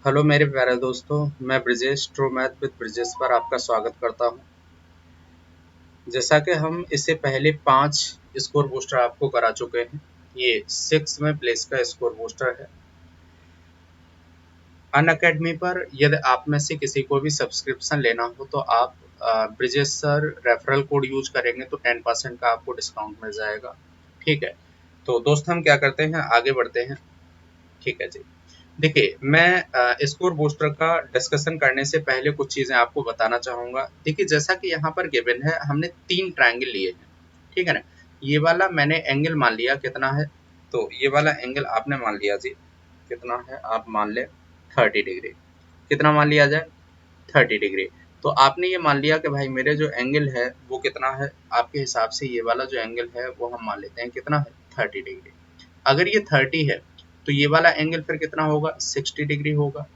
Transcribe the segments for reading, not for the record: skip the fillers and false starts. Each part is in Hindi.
हेलो मेरे प्यारे दोस्तों, मैं Brijesh true math with Brijesh पर आपका स्वागत करता हूं। जैसा कि हम इससे पहले 5 स्कोर बूस्टर आपको करा चुके हैं, ये 6 में प्लेस का स्कोर बूस्टर है। अनअकैडमी पर यदि आप में से किसी को भी सब्सक्रिप्शन लेना हो तो आप Brijesh sir referral code use करेंगे तो 10% का आपको डिस्काउंट मिल जाएगा। ठीक है, तो दोस्त हम क्या करते हैं, आगे बढ़ते हैं। ठीक है जी, देखिए मैं स्कोर बूस्टर का डिस्कशन करने से पहले कुछ चीजें आपको बताना चाहूंगा। देखिए जैसा कि यहाँ पर गिवन है, हमने 3 ट्रायंगल लिए हैं, ठीक है ना। ये वाला मैंने एंगल मान लिया कितना है, तो ये वाला एंगल आपने मान लिया जी कितना है, आप मान ले 30 डिग्री। कितना मान लिया जाए, 30 डिग्री। तो आपने ये मान लिया कि भाई मेरे जो एंगल है वो कितना है, आपके हिसाब से ये वाला जो एंगल है वो हम मान लेते हैं कितना है, 30 डिग्री। अगर ये 30 है तो ये वाला एंगल फिर कितना होगा, 60 डिग्री होगा।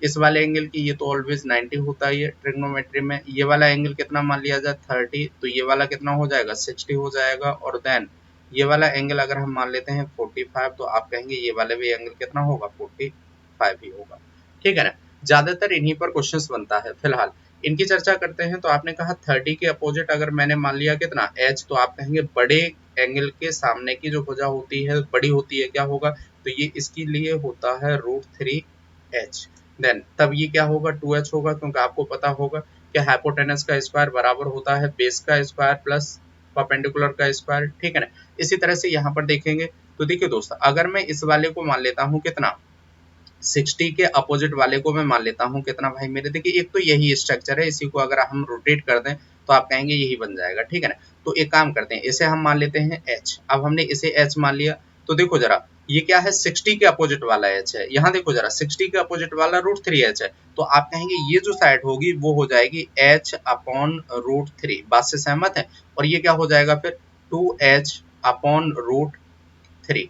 इस वाले एंगल की ये तो ऑलवेज 90 होता है, ये ट्रिग्नोमेट्री में ये वाला एंगल कितना मान लिया जाए, 30, तो ये वाला कितना हो जाएगा, 60 हो जाएगा। और देन ये वाला एंगल अगर हम मान लेते हैं 45, तो आप कहेंगे ये वाला भी एंगल कितना होगा, 45 ही होगा। ठीक है ना। ज्यादातर इन्हीं पर क्वेश्चंस बनता है। फिलहाल इनकी चर्चा करते हैं। तो आपने कहा 30 के अपोजिट अगर मैंने मान लिया कितना, एच, तो आप कहेंगे बड़े एंगल के सामने की जो भुजा होती है बड़ी होती है, क्या होगा, तो ये इसके लिए होता है √3h। देन तब ये क्या होगा, 2h होगा, क्योंकि आपको पता होगा कि हाइपोटेनस का स्क्वायर बराबर होता है बेस का स्क्वायर प्लस परपेंडिकुलर का स्क्वायर। ठीक है ना। इसी तरह से यहाँ पर देखेंगे तो देखिए दोस्त, अगर मैं इस वाले को मान लेता हूँ कितना, 60 के अपोजिट वाले को मैं मान लेता हूँ कितना, भाई मेरे देखिए एक तो यही स्ट्रक्चर है, इसी को अगर हम रोटेट कर दें तो आप कहेंगे यही बन जाएगा। ठीक है ना। तो एक काम करते हैं, इसे हम मान लेते हैं h। अब हमने इसे h मान लिया, तो देखो जरा ये क्या है, 60 के अपोजिट वाला h है। यहाँ देखो जरा 60 के अपोजिट वाला √3h है, तो आप कहेंगे ये जो साइड होगी वो हो जाएगी h अपॉन √3। बात से सहमत है। और ये क्या हो जाएगा फिर, 2h अपॉन √3।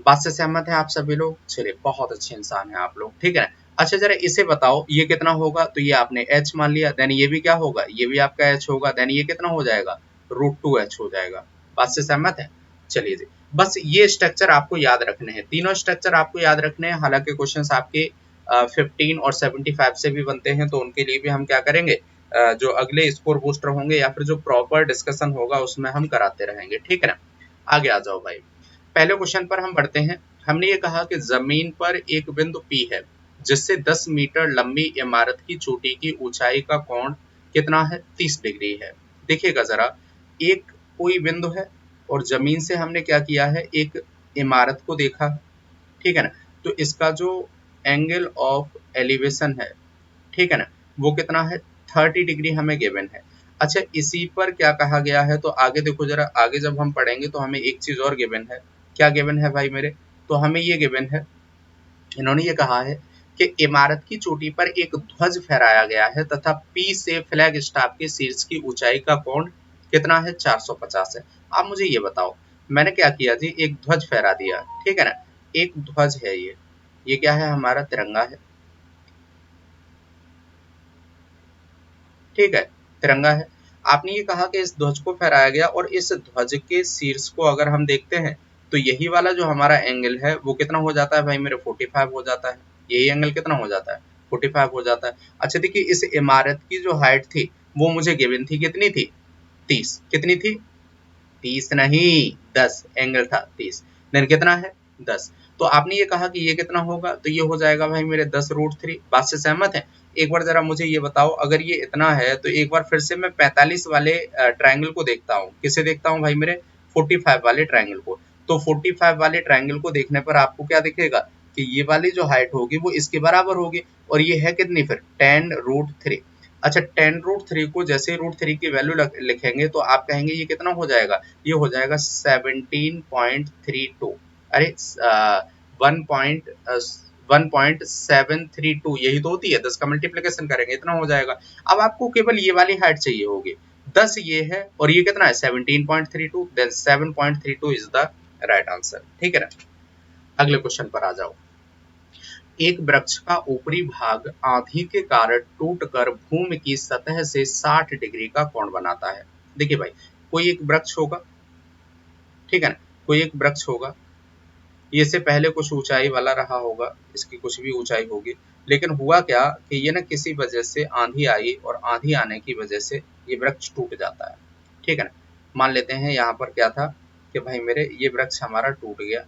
बात से सहमत है आप सभी लोग, चलिए बहुत अच्छे इंसान हैं आप लोग। ठीक है ना। अच्छा जरा इसे बताओ ये कितना होगा, तो ये आपने h मान लिया, देन ये भी क्या होगा, ये भी आपका h होगा, देन ये कितना हो जाएगा, √2h हो जाएगा। बात से सहमत है। चलिए जी, बस ये स्ट्रक्चर आपको याद रखने हैं, तीनों स्ट्रक्चर आपको याद रखने हैं। हालांकि क्वेश्चन आपके 15 और 75 से भी बनते हैं, तो उनके लिए भी हम क्या करेंगे, जो अगले स्कोर बूस्टर होंगे या फिर जो प्रॉपर डिस्कशन होगा उसमें हम कराते रहेंगे। ठीक है ना। आगे आ जाओ भाई, पहले क्वेश्चन पर हम बढ़ते हैं। हमने ये कहा कि जमीन पर एक बिंदु P है जिससे 10 मीटर लंबी इमारत की चोटी की ऊंचाई का कोण कितना है, 30 डिग्री है। देखिएगा जरा, एक कोई बिंदु है और जमीन से हमने क्या किया है, एक इमारत को देखा। ठीक है ना। तो इसका जो एंगल ऑफ एलिवेशन है, ठीक है ना, वो कितना है, 30 डिग्री हमें गिवन है। अच्छा इसी पर क्या कहा गया है, तो आगे देखो जरा, आगे जब हम पढ़ेंगे तो हमें एक चीज और गिवन है। क्या गिवन है भाई मेरे, तो हमें ये गिवन है, इन्होंने ये कहा है कि इमारत की चोटी पर एक ध्वज फहराया गया है तथा पी से फ्लैग स्टाफ के शीर्ष की ऊंचाई का कोण कितना है, 450 है। आप मुझे ये बताओ, मैंने क्या किया जी, एक ध्वज फहरा दिया। ठीक है ना। एक ध्वज है ये क्या है, हमारा तिरंगा है। ठीक है, तिरंगा है। आपने ये कहा कि इस ध्वज को फहराया गया और इस ध्वज के शीर्ष को अगर हम देखते हैं तो यही वाला जो हमारा एंगल है वो कितना हो जाता है भाई मेरे, 45 हो जाता है। यही एंगल कितना हो जाता है, 45 हो जाता है। अच्छा देखिए, इस इमारत की जो हाइट थी वो मुझे गिवन थी, कितनी थी, 30। कितनी थी, 30 नहीं, 10, एंगल था 30, देन कितना है, 10। तो आपने ये कहा कि ये कितना होगा, तो ये हो जाएगा भाई मेरे 10√3। बात से सहमत है। एक बार जरा मुझे ये बताओ, अगर ये इतना है तो एक बार फिर से मैं 45 वाले ट्रायंगल को देखता हूँ। किसे देखता हूँ भाई मेरे, 45 वाले ट्रायंगल को। तो 45 वाले ट्रायंगल को देखने पर आपको क्या दिखेगा कि ये वाली जो हाइट होगी वो इसके बराबर होगी, और ये है कितनी फिर, 10√3। अच्छा 10√3 को जैसे √3 की वैल्यू लिखेंगे तो आप कहेंगे ये कितना हो जाएगा, ये हो जाएगा 17.32। अरे 1.732 यही तो होती है, 10 का मल्टीप्लीकेशन करेंगे इतना हो जाएगा। अब आपको केवल ये वाली हाइट चाहिए होगी, 10 ये है और ये कितना है, 17.32, then 7.32 is the right answer. ठीक है ना। अगले क्वेश्चन पर आ जाओ। एक वृक्ष का ऊपरी भाग आंधी के कारण टूटकर भूमि की सतह से 60 डिग्री का कोण बनाता है। देखिए भाई, कोई एक वृक्ष होगा, ठीक है ना, कोई एक वृक्ष होगा, ये इससे पहले कुछ ऊंचाई वाला रहा होगा, इसकी कुछ भी ऊंचाई होगी, लेकिन हुआ क्या कि ये ना किसी वजह से आंधी आई और आंधी आने की वजह से ये वृक्ष टूट जाता है। ठीक है ना, मान लेते हैं यहाँ पर क्या था कि भाई मेरे ये वृक्ष हमारा टूट गया।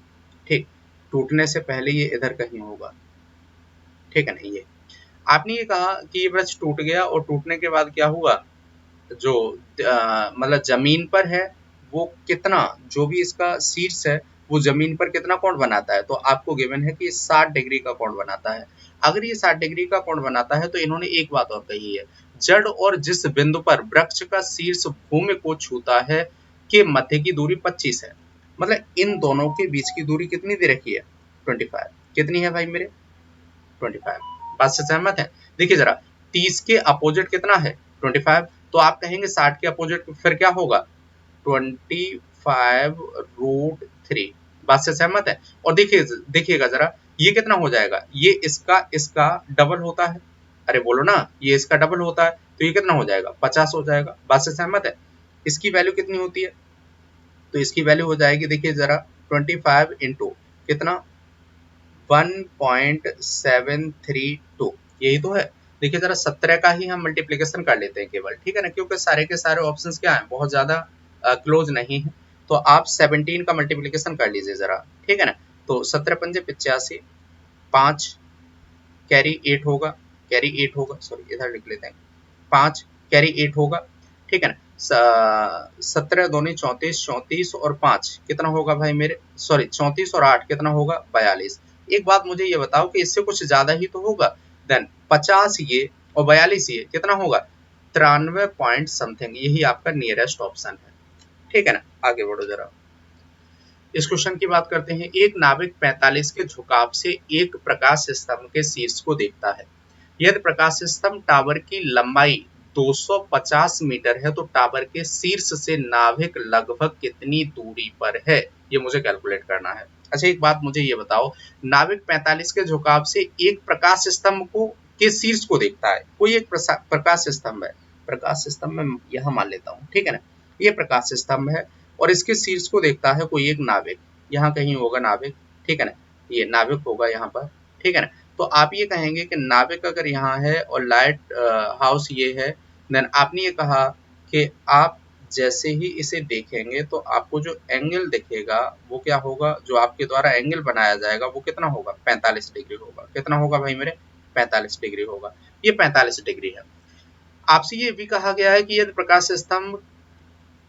ठीक, टूटने से पहले ये इधर कहीं होगा। ठीक है ना, ये आपने ये कहा कि ये वृक्ष टूट गया और टूटने के बाद क्या हुआ, जो मतलब जमीन पर है वो कितना, जो भी इसका शीर्ष है वो जमीन पर कितना कोण बनाता है, तो आपको गिवन है कि 60 डिग्री का कोण बनाता है। अगर ये 60 डिग्री का कोण बनाता है तो इन्होंने एक बात और कही है, जड़ और जिस बिंदु पर वृक्ष का शीर्ष भूमि को छूता है के मध्य की दूरी 25 है। मतलब इन दोनों के बीच की दूरी कितनी दे रखी है, 25। कितनी है भाई मेरे, 25। बात से सहमत है। देखिए जरा 30 के अपोजिट कितना है, 25, तो आप कहेंगे 60 के अपोजिट फिर क्या होगा, 25√3। बात से सहमत है। और देखिए देखिएगा जरा ये कितना हो जाएगा, ये इसका डबल होता है। अरे बोलो ना, ये इसका डबल होता है तो ये कितना हो जाएगा, 50 हो जाएगा। बात से सहमत है। इसकी वैल्यू कितनी होती है, तो इसकी वैल्यू हो जाएगी, देखिए जरा 25 इंटू कितना, 1.732, यही तो है। देखिए जरा 17 का ही हम मल्टीप्लीकेशन कर लेते हैं केवल, ठीक है ना, क्योंकि सारे के सारे ऑप्शंस क्या हैं, बहुत ज्यादा क्लोज नहीं है। तो आप 17 का मल्टीप्लीकेशन कर लीजिए जरा, ठीक है ना। तो 17 पंजे 85, 5 कैरी 8 होगा, कैरी 8 होगा, सॉरी इधर लिख लेते हैं, 5 कैरी 8 होगा, ठीक है ना। 17 दूनी 34, 34 और 5 कितना होगा भाई मेरे, सॉरी 34 और 8 कितना होगा, 42। एक बात मुझे ये बताओ कि इससे कुछ ज्यादा ही तो होगा। देन 50 ये और 42 ये कितना होगा, 93 पॉइंट समथिंग, यही आपका नियरेस्ट ऑप्शन है। ठीक है ना, आगे बढ़ो जरा। इस क्वेश्चन की बात करते हैं। एक नाविक 45 के झुकाव से एक प्रकाश स्तंभ के शीर्ष को देखता है। यदि प्रकाश स्तंभ टावर की लंबाई 250 मीटर है तो टावर के शीर्ष से नाविक लगभग कितनी दूरी पर है, ये मुझे कैलकुलेट करना है। अच्छा एक बात मुझे ये बताओ, नाविक 45 के झुकाव से एक प्रकाश स्तंभ को के शीर्ष को देखता है, कोई एक प्रकाश स्तंभ है, प्रकाश स्तंभ मैं यहां मान लेता हूं, ठीक है ना, ये प्रकाश स्तंभ है और इसके शीर्ष को देखता है कोई एक नाविक, यहाँ कहीं होगा नाविक, ठीक है ना, ये नाविक होगा यहाँ पर, ठीक है ना। तो आप ये कहेंगे कि नाविक अगर यहाँ है और लाइट हाउस ये है, देन आपने ये कहा कि आप जैसे ही इसे देखेंगे तो आपको जो एंगल दिखेगा वो क्या होगा, जो आपके द्वारा एंगल बनाया जाएगा वो कितना होगा, 45 डिग्री होगा। कितना होगा भाई मेरे, 45 डिग्री होगा। ये 45 डिग्री है। आपसे ये भी कहा गया है कि यदि प्रकाश स्तंभ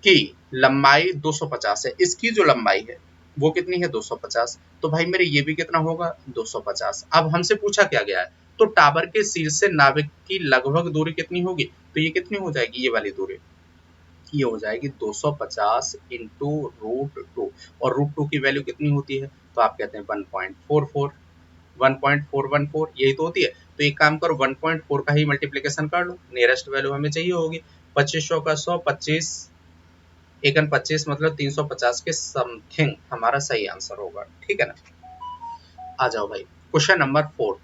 की लंबाई 250 है, इसकी जो लंबाई है वो कितनी है, 250, तो भाई मेरे ये भी कितना होगा, 250। अब हमसे पूछा क्या गया है, तो टावर के शीर्ष से नाविक की लगभग दूरी कितनी होगी, तो ये कितनी हो जाएगी, ये वाली दूरी, ये हो जाएगी 250 इंटू √2, और √2 की वैल्यू कितनी होती है, तो आप कहते हैं 1.44, 1.414 यही तो होती है। तो एक काम करो 1.4 का ही मल्टीप्लीकेशन कर लो, नियरेस्ट वैल्यू हमें चाहिए होगी, 2500 का 100, 25 एकन 25 मतलब 350 के समथिंग हमारा सही आंसर होगा। ठीक है ना, आ जाओ भाई क्वेश्चन नंबर 4।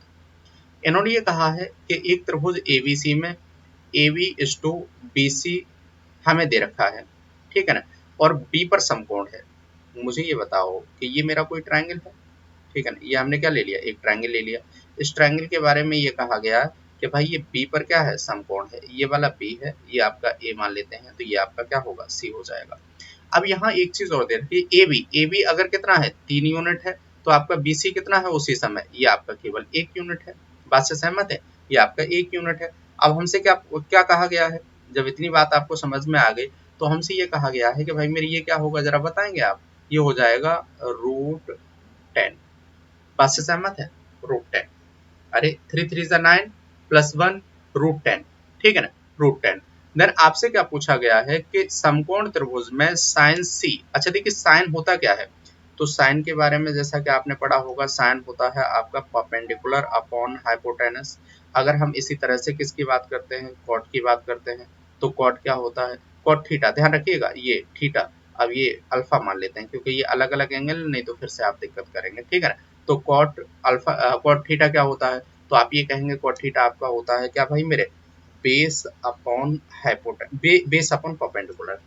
इन्होंने ये कहा है कि एक त्रिभुज एबीसी में AB इज टू BC हमें दे रखा है, ठीक है ना, और B पर समकोण है। मुझे ये बताओ कि ये मेरा कोई ट्रायंगल है, ठीक है ना, ये हमने क्या ले लिया, एक ट्रायंगल ले लिया। इस ट्रायंगल के बारे में ये कहा गया कि भाई ये B पर क्या है, समकोण है, ये वाला B है, ये आपका A मान लेते हैं, तो ये आपका क्या होगा, C हो जाएगा। अब यहाँ एक चीज और दे रखी है, AB अगर कितना है, 3 यूनिट है, तो आपका BC कितना है उसी समय, ये आपका केवल 1 यूनिट है। बात से सहमत है, ये आपका 1 यूनिट है। अब हमसे क्या क्या कहा गया है, जब इतनी बात आपको समझ में आ गई तो हमसे ये कहा गया है कि भाई मेरी ये क्या होगा, जरा बताएंगे आप, ये हो जाएगा √10। बात से सहमत है, √10, अरे 3 3 9 प्लस 1 √10, ठीक है ना, √10। देन आपसे क्या पूछा गया है कि समकोण त्रिभुज में साइन सी, अच्छा देखिए साइन होता क्या है, तो साइन के बारे में जैसा कि आपने पढ़ा होगा, साइन होता है आपका परपेंडिकुलर अपॉन हाइपोटेनस। अगर हम इसी तरह से किसकी बात करते हैं, कॉट की बात करते हैं, तो कॉट क्या होता है, कॉट थीटा, ध्यान रखिएगा ये थीटा, अब ये अल्फा मान लेते हैं क्योंकि ये अलग अलग एंगल, नहीं तो फिर से आप दिक्कत करेंगे, ठीक है ना। तो कॉट अल्फा कॉट थीटा क्या होता है, तो आप ये कहेंगे कॉट थीटा आपका होता है क्या भाई मेरे, base upon base upon perpendicular,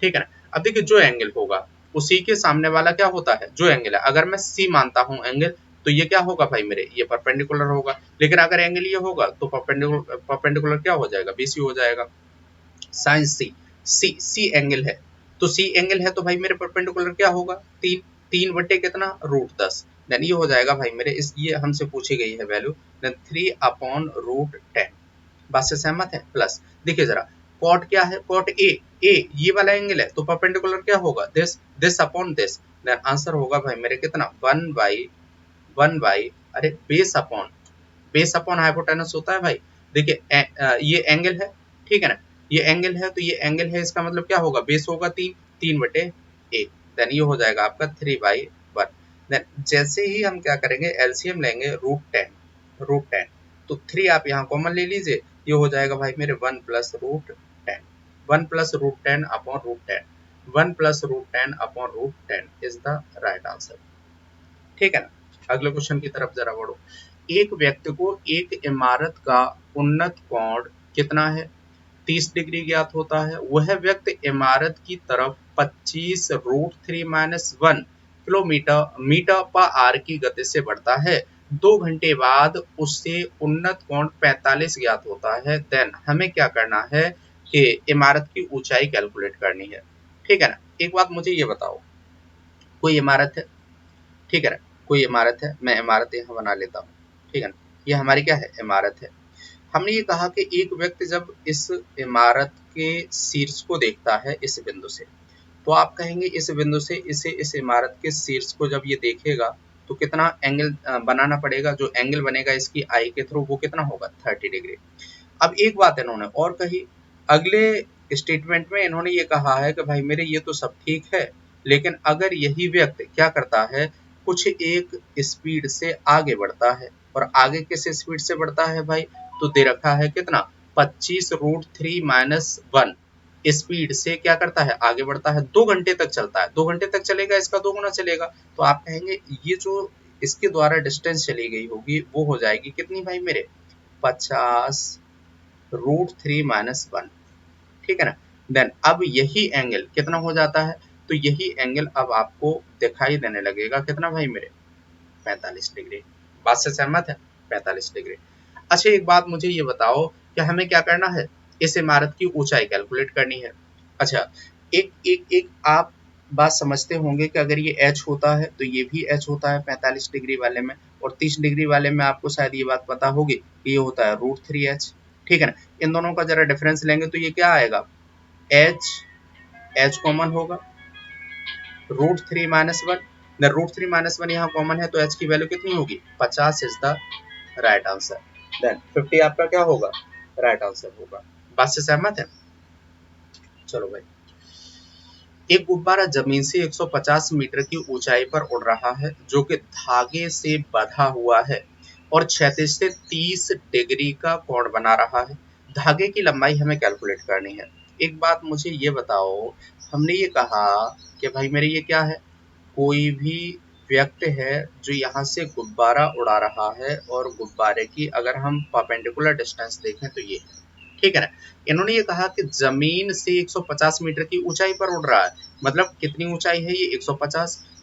ठीक है ना। अब देखिए जो एंगल होगा उसी के सामने वाला क्या होता है, जो एंगल है। अगर मैं सी मानता हूं एंगल, तो ये क्या होगा भाई मेरे, ये परपेंडिकुलर होगा। लेकिन अगर एंगल ये होगा तो परपेंडिकुलर क्या हो जाएगा, बीसी हो जाएगा। साइन सी, सी एंगल है, तो सी एंगल है तो भाई मेरे परपेंडिकुलर क्या होगा, 3, 3 बटे कितना, √10। देन ये हो जाएगा भाई मेरे, इस ये हमसे पूछी गई है वैल्यू, देन 3/√10। बात से सहमत है। प्लस देखिए जरा, कॉट क्या है, कॉट ए, ये वाला एंगल है तो परपेंडिकुलर क्या होगा, this upon this. Then answer होगा भाई मेरे कितना, 1/, अरे बेस अपॉन हाइपोटेनस होता है भाई। देखिए ये एंगल है, ठीक है ना, ये एंगल है तो ये एंगल है, इसका मतलब क्या होगा, बेस होगा 3, 3/8। देन ये हो जाएगा आपका 3/1। देन जैसे ही हम क्या करेंगे, एलसीएम लेंगे √10, तो 3 आप यहाँ कॉमन ले लीजिए, ये हो जाएगा भाई मेरे 1+√10, 1+√10/√10, 1+√10/√10 इज द राइट आंसर। ठीक है ना। अगले क्वेश्चन की तरफ जरा बढ़ो। एक व्यक्ति को एक इमारत का उन्नत कोण कितना है, 30 डिग्री ज्ञात होता है। वह व्यक्ति इमारत की तरफ 25√3-1 किलोमीटर/आर की गति से बढ़ता है। 2 घंटे बाद उससे उन्नत कोण 45 ज्ञात होता है। देन हमें क्या करना है कि इमारत की ऊंचाई कैलकुलेट करनी है। ठीक है ना। एक बात मुझे ये बताओ, कोई इमारत है, ठीक है ना, कोई इमारत है, मैं इमारत यहाँ बना लेता हूँ, ठीक है ना, ये हमारी क्या है, इमारत है। हमने ये कहा कि एक व्यक्ति जब इस इमारत के शीर्ष को देखता है इस बिंदु से, तो आप कहेंगे इस बिंदु से इसे, इस इमारत के शीर्ष को जब ये देखेगा तो कितना एंगल बनाना पड़ेगा, जो एंगल बनेगा इसकी आई के थ्रू वो कितना होगा, 30 डिग्री। अब एक बात इन्होंने और कही, अगले स्टेटमेंट में इन्होंने ये कहा है कि भाई मेरे ये तो सब ठीक है, लेकिन अगर यही व्यक्ति क्या करता है, कुछ एक स्पीड से आगे बढ़ता है, और आगे किस स्पीड से बढ़ता है भाई, तो दे रखा है कितना, 25√3-1 स्पीड से क्या करता है, आगे बढ़ता है, 2 घंटे तक चलता है, 2 घंटे तक चलेगा, इसका 2 गुना चलेगा। तो आप कहेंगे ये जो इसके द्वारा डिस्टेंस चली गई होगी वो हो जाएगी कितनी भाई मेरे, 50√3-1, ठीक है ना। देन अब यही एंगल कितना हो जाता है, तो यही एंगल अब आपको दिखाई देने लगेगा कितना भाई मेरे, 45 डिग्री। बात से सहमत है, 45 डिग्री। अच्छा एक बात मुझे ये बताओ कि हमें क्या करना है, इस इमारत की ऊंचाई कैलकुलेट करनी है। अच्छा एक आप बात समझते होंगे कि अगर ये h होता है तो ये भी h होता है 45 डिग्री वाले में, और 30 डिग्री वाले में आपको शायद ये बात पता होगी कि ये होता है √3h, ठीक है ना। इन दोनों का जरा डिफरेंस लेंगे तो ये क्या आएगा, h कॉमन होगा, √3-1, √3-1 यहाँ कॉमन है तो h की वैल्यू कितनी होगी, 50 is the right answer. Then 50 आपका क्या होगा, राइट आंसर होगा। बात से सहमत है। चलो भाई, एक गुब्बारा जमीन से 150 मीटर की ऊंचाई पर उड़ रहा है, जो कि धागे से बंधा हुआ है और क्षैतिज से 30 डिग्री का कोण बना रहा है। धागे की लंबाई हमें कैलकुलेट करनी है। एक बात मुझे ये बताओ, हमने ये कहा कि भाई मेरे ये क्या है, कोई भी व्यक्ति है जो यहाँ से गुब्बारा उड़ा रहा है, और गुब्बारे की अगर हम परपेंडिकुलर डिस्टेंस देखें तो ये, ठीक है ना। इन्होंने ये कहा कि जमीन से 150 मीटर की ऊंचाई पर उड़ रहा है, मतलब कितनी ऊंचाई है ये,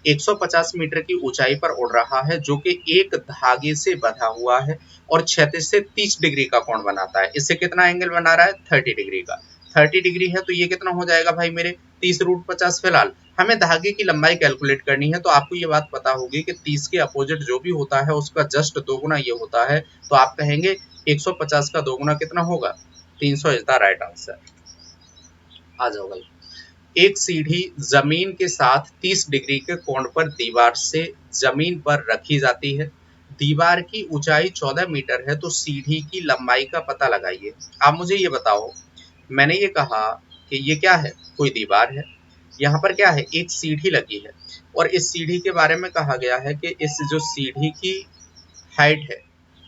150 मीटर की ऊंचाई पर उड़ रहा है, जो कि एक धागे से बंधा हुआ है और क्षैतिज से 30 डिग्री का कोण बनाता है। इससे कितना एंगल बना रहा है, 30 डिग्री का। 30 डिग्री है तो ये कितना हो जाएगा भाई मेरे, 30√50। फिलहाल हमें धागे की लंबाई कैलकुलेट करनी है, तो आपको ये बात पता होगी कि 30 के अपोजिट जो भी होता है उसका जस्ट दोगुना ये होता है, तो आप कहेंगे 150 का दोगुना कितना होगा, 300 इज द राइट आंसर। आ जाओ भाई, एक सीढ़ी जमीन के साथ 30 डिग्री के कोण पर दीवार से जमीन पर रखी जाती है। दीवार की ऊंचाई 14 मीटर है, तो सीढ़ी की लंबाई का पता लगाइए। आप मुझे ये बताओ, मैंने ये कहा कि ये क्या है, कोई दीवार है, यहाँ पर क्या है, एक सीढ़ी लगी है, और इस सीढ़ी के बारे में कहा गया है कि इस जो सीढ़ी की हाइट है,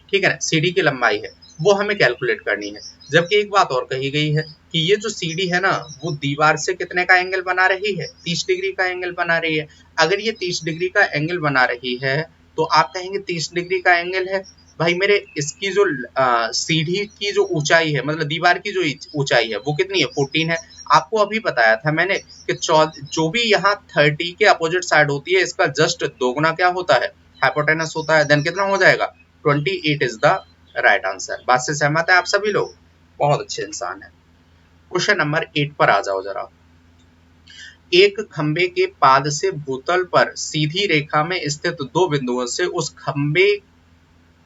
ठीक है ना, सीढ़ी की लंबाई है, वो हमें कैलकुलेट करनी है। जबकि एक बात और कही गई है कि ये जो सीढ़ी है ना, वो दीवार से कितने का एंगल बना रही है, 30 डिग्री का एंगल बना रही है। अगर ये 30 डिग्री का एंगल बना रही है, तो आप कहेंगे 30 डिग्री का एंगल है, भाई मेरे इसकी जो सीढ़ी की जो ऊंचाई है, मतलब दीवार की जो ऊंचाई है वो कितनी है, 14 है। आपको अभी बताया था मैंने कि जो भी यहाँ 30 के अपोजिट साइड होती है इसका जस्ट दोगुना क्या होता है, हाइपोटेनस होता है। देन कितना हो जाएगा, 28 इज द राइट आंसर। बात से सहमत है आप सभी लोग? बहुत अच्छे इंसान है। क्वेश्चन नंबर 8 पर आ जाओ जरा। एक खंबे के पाद से भूतल पर सीधी रेखा में स्थित दो बिंदुओं से उस खंबे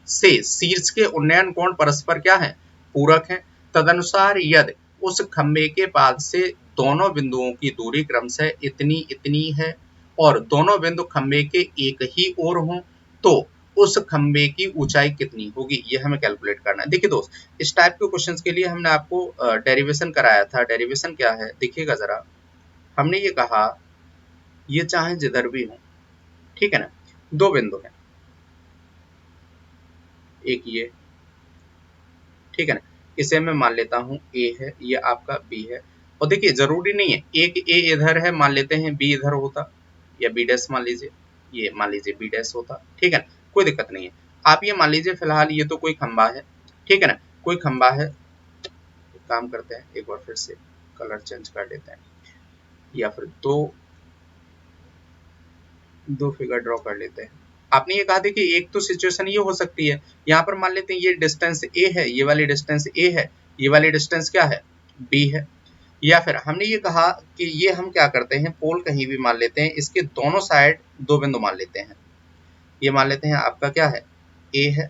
से शीर्ष के उन्नयन कोण परस्पर क्या है, पूरक है। तदनुसार यदि उस खंबे के पाद से दोनों बिंदुओं की दूरी क्रमशः इतनी इतनी है और दोनों बिंदु खंबे के एक ही ओर हों तो उस खंबे की ऊंचाई कितनी होगी, ये हमें कैलकुलेट करना है। देखिए दोस्त, इस टाइप के क्वेश्चंस के लिए हमने आपको डेरिवेशन कराया था। डेरिवेशन क्या है देखिएगा जरा। हमने ये कहा ये चाहे जिधर भी हो, ठीक है ना, दो बिंदु हैं, एक ये, ठीक है ना, इसे मैं मान लेता हूं ए है, ये आपका बी है। और देखिए जरूरी नहीं है एक ए इधर है, मान लेते हैं बी इधर होता, या बी डैश मान लीजिए, ये मान लीजिए बी डैश होता, ठीक है ना, कोई दिक्कत नहीं है। आप ये मान लीजिए फिलहाल ये तो कोई खंबा है, ठीक है ना, कोई खंबा है। एक काम करते हैं, एक बार फिर से कलर चेंज कर लेते हैं, या फिर दो फिगर ड्रॉ कर लेते हैं। आपने ये कहा था कि एक तो सिचुएशन ये हो सकती है, यहाँ पर मान लेते हैं ये डिस्टेंस ए है, ये वाली डिस्टेंस ए है, ये वाली डिस्टेंस क्या है, बी है। या फिर हमने ये कहा कि ये हम क्या करते हैं, पोल कहीं भी मान लेते हैं, इसके दोनों साइड दो बिंदु मान लेते हैं। ये मान लेते हैं आपका क्या है, ए है,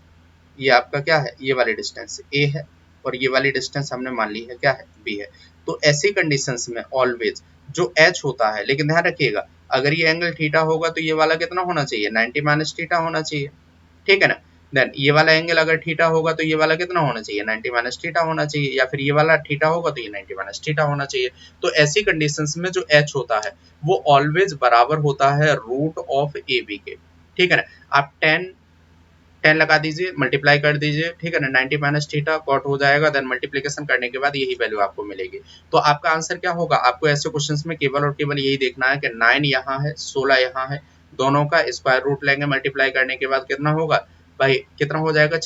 ये आपका क्या है, ये वाली डिस्टेंस ए है, और ये वाली डिस्टेंस हमने मान ली है क्या है, बी है। तो ऐसी कंडीशंस में ऑलवेज जो एच होता है, लेकिन ध्यान रखिएगा अगर ये एंगल थीटा होगा तो ये वाला कितना होना चाहिए, 90 माइनस थीटा होना चाहिए, ठीक है ना। देन ये वाला एंगल अगर थीटा होगा तो ये वाला कितना होना चाहिए, 90 माइनस थीटा होना चाहिए, या फिर ये वाला थीटा होगा तो ये 90 माइनस थीटा होना चाहिए। तो ऐसी कंडीशंस में जो एच होता है वो ऑलवेज बराबर होता है रूट ऑफ ए बी के, ठीक है ना। आप 10 लगा दीजिए, मल्टीप्लाई कर दीजिए, ठीक है ना, 90 माइनस थीटा कॉट हो जाएगा, देन मल्टीप्लिकेशन करने के बाद यही वैल्यू आपको मिलेगी। तो आपका आंसर क्या होगा, आपको ऐसे क्वेश्चंस में केवल और केवल यही देखना है कि 9 यहाँ है, 16 यहाँ है, दोनों का स्क्वायर रूट लेंगे, मल्टीप्लाई करने के बाद कितना होगा भाई, कितना हो जाएगा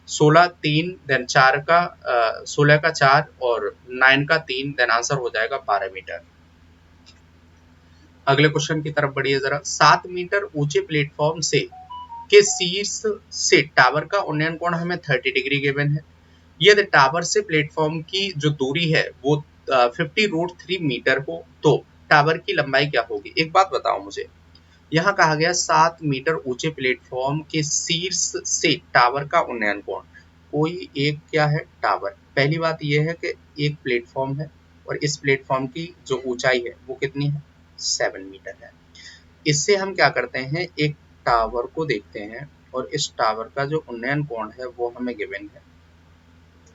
16 3 देन 4 का 16 का 4 और 9 का 3, देन आंसर हो जाएगा 12 मीटर। अगले क्वेश्चन की तरफ बढ़िए जरा। 7 मीटर ऊंचे प्लेटफॉर्म से के शीर्ष से टावर का उन्नयन कोण हमें 30 डिग्री गिवन है। यदि टावर से प्लेटफॉर्म की जो दूरी है वो 50√3 मीटर हो तो टावर की लंबाई क्या होगी। एक बात बताओ मुझे, यहाँ कहा गया 7 मीटर ऊंचे प्लेटफॉर्म के शीर्ष से टावर का उन्नयन कोण, कोई एक क्या है टावर। पहली बात यह है कि एक प्लेटफॉर्म है और इस प्लेटफॉर्म की जो ऊंचाई है वो कितनी है, 7 मीटर है। इससे हम क्या करते हैं, एक टावर को देखते हैं और इस टावर का जो उन्नयन कोण है वो हमें गिवन है,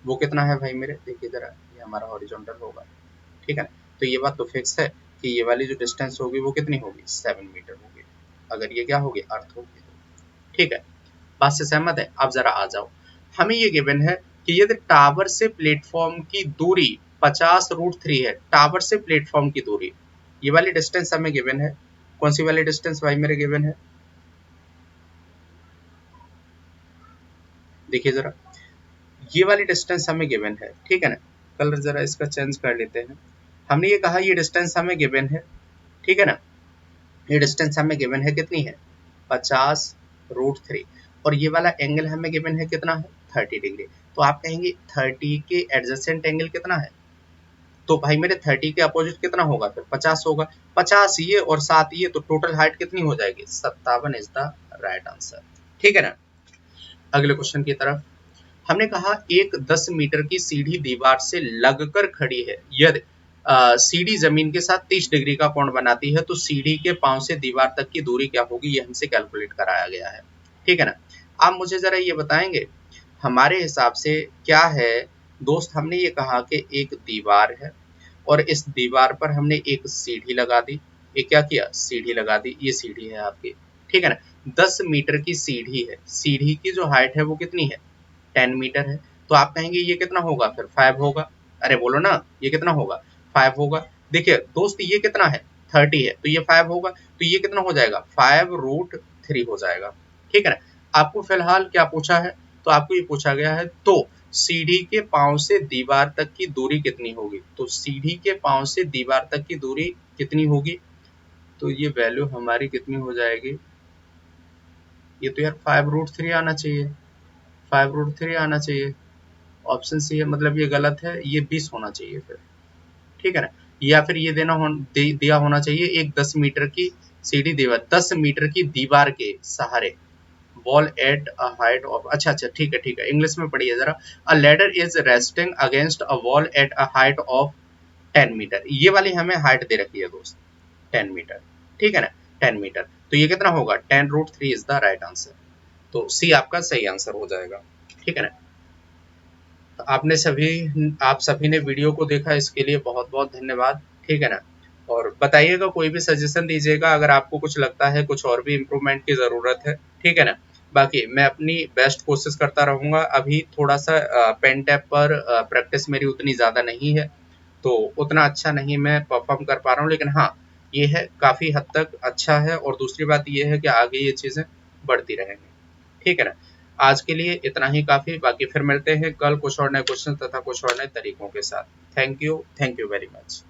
वो कितना है भाई मेरे, देखिए जरा, ये हमारा हॉरिजॉन्टल होगा, ठीक है ना। तो ये बात तो फिक्स है कि ये वाली जो डिस्टेंस होगी वो कितनी होगी, 7 मीटर होगी, अगर ये क्या होगी, अर्थ होगी, ठीक है। बात से सहमत है? आप जरा आ जाओ। हमें ये गिवन है कि यदि टावर से प्लेटफॉर्म की दूरी 50√3 है, टावर से प्लेटफॉर्म की दूरी, ये वाली डिस्टेंस हमें गिवन है। कौन सी वाली डिस्टेंस भाई मेरे गिवन है, देखिए जरा, ये वाली डिस्टेंस हमें गिवन है, ठीक है ना। कलर जरा इसका चेंज कर लेते हैं। हमने ये कहा ये डिस्टेंस हमें गिवन है, ठीक है ना, ये डिस्टेंस हमें गिवन है कितनी है, 50√3, और ये वाला एंगल हमें गिवन है कितना है, 30 डिग्री। तो आप कहेंगे 30 के एडजेसेंट एंगल कितना है, तो भाई मेरे 30 के अपोजिट कितना होगा, फिर 50 होगा। 50 ये और 7 ये, तो टोटल हाइट कितनी हो जाएगी, 57 इज द राइट आंसर, ठीक है ना। अगले क्वेश्चन की तरफ। हमने कहा एक 10 मीटर की सीढ़ी दीवार से लगकर खड़ी है, यदि सीढ़ी जमीन के साथ 30 डिग्री का कोण बनाती है तो सीढ़ी के पांव से दीवार तक की दूरी क्या होगी, ये हमसे कैलकुलेट कराया गया है, ठीक है ना। आप मुझे जरा ये बताएंगे हमारे हिसाब से क्या है दोस्त। हमने ये कहा कि एक दीवार है और इस दीवार पर हमने एक सीढ़ी लगा दी, एक क्या किया, सीढ़ी लगा दी, ये सीढ़ी है आपकी, ठीक है ना। 10 मीटर की सीढ़ी है, सीढ़ी की जो हाइट है वो कितनी है, 10 मीटर है। तो आप कहेंगे ये कितना होगा, फिर 5 होगा। अरे बोलो ना, ये कितना होगा, 5 होगा। देखिए दोस्त ये कितना है, 30 है, तो ये 5 होगा, तो ये कितना हो जाएगा, 5√3 हो जाएगा, ठीक है ना। आपको फिलहाल क्या पूछा है, तो आपको ये पूछा गया है, तो सीढ़ी के पांव से दीवार तक की दूरी कितनी होगी? तो सीढ़ी के पांव से दीवार तक की दूरी कितनी होगी? तो ये वैल्यू हमारी कितनी हो जाएगी? ये तो यार 5√3 आना चाहिए, 5√3 आना चाहिए। ऑप्शन सी है, मतलब ये गलत है, ये 20 होना चाहिए फिर, ठीक है ना। या फिर ये दिया होना चाहिए एक 10 मीटर की सीढ़ी दीवार, 10 मीटर की दीवार के सहारे, wall at a height of, अच्छा अच्छा ठीक है, इंग्लिश में पढ़िए जरा। A ladder is resting against a wall at a height of 10 metre, ये वाली हमें हाइट दे रखी है दोस्त, 10 मीटर, ठीक है ना, 10 मीटर। तो ये कितना होगा? 10√3 इज द राइट आंसर। तो सी आपका सही आंसर हो जाएगा, ठीक है ना। तो आप सभी ने वीडियो को देखा, इसके लिए बहुत बहुत धन्यवाद, ठीक है ना। और बताइएगा, कोई भी सजेशन दीजिएगा अगर आपको कुछ लगता है कुछ और भी इम्प्रूवमेंट की ज़रूरत है, ठीक है ना। बाकी मैं अपनी बेस्ट कोशिश करता रहूँगा। अभी थोड़ा सा पेन टैप पर प्रैक्टिस मेरी उतनी ज़्यादा नहीं है, तो उतना अच्छा नहीं मैं परफॉर्म कर पा रहा हूँ, लेकिन हाँ, ये है काफ़ी हद तक अच्छा है। और दूसरी बात ये है कि आगे ये चीज़ें बढ़ती रहेंगी, ठीक है ना। आज के लिए इतना ही काफ़ी, बाकी फिर मिलते हैं कल कुछ और नए क्वेश्चन तथा कुछ और नए तरीकों के साथ। Thank you very much.